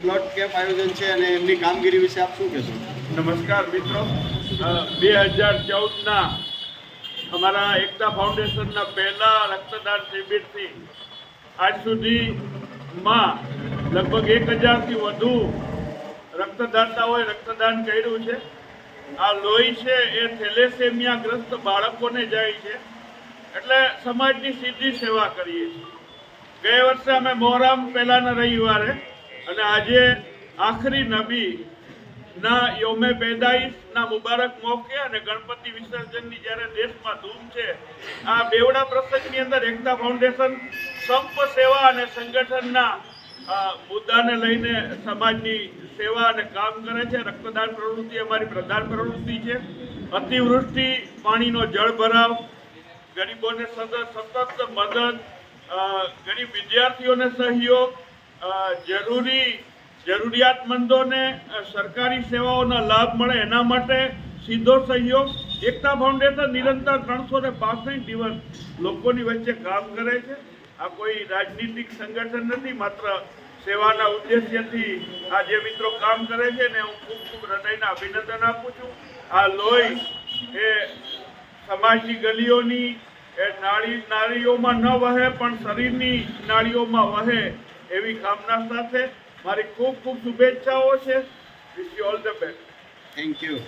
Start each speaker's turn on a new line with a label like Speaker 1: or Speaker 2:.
Speaker 1: Blood camp આયોજન છે અને એમની કામગીરી વિશે આપ શું કહેશો?
Speaker 2: નમસ્કાર મિત્રો, 2014ના અમારા એકતા ફાઉન્ડેશનના પહેલા રક્તદાન શિબિરથી આજ સુધીમાં લગભગ 1000થી વધુ રક્તદાતાઓએ રક્તદાન કર્યું છે. આ લોહી છે એ થેલેસેમિયાગ્રસ્ત બાળકોને જાય છે, એટલે સમાજની સીધી સેવા કરીએ છીએ. ગયા વર્ષે અમે મોહરમ પહેલાના રવિવારે અને આજે આખરી નબી ના યોમે પેદાઈશના મુબારક મોકે અને ગણપતિ વિસર્જનની જ્યારે દેશમાં ધૂમ છે, આ બેવડા પ્રસંગની અંદર એકતા ફાઉન્ડેશન સંપ સેવા અને સંગઠનના મુદ્દાને લઈને સમાજની સેવા અને કામ કરે છે. રક્તદાન પ્રવૃત્તિ અમારી પ્રધાન પ્રવૃત્તિ છે. અતિવૃષ્ટિ, પાણીનો જળભરાવ, ગરીબોને સતત મદદ, ગરીબ વિદ્યાર્થીઓને સહયોગ, જરૂરિયાતમંદોને સરકારી સેવાઓનો લાભ મળે એના માટે સીધો સહયોગ. એકતા ફાઉન્ડેશન નિરંતર 365 દિવસ લોકોની વચ્ચે કામ કરે છે. આ કોઈ રાજનીતિક સંગઠન નથી, માત્ર સેવાના ઉદ્દેશ્યથી આ જે મિત્રો કામ કરે છે ને હું ખૂબ હૃદયના અભિનંદન આપું છું. આ લોહી એ સમાજની ગલીઓની એ નાળીઓમાં ન વહે પણ શરીરની નાળીઓમાં વહે એવી કામના સાથે મારી ખૂબ શુભેચ્છાઓ છે. Wish you all the best.
Speaker 1: Thank you.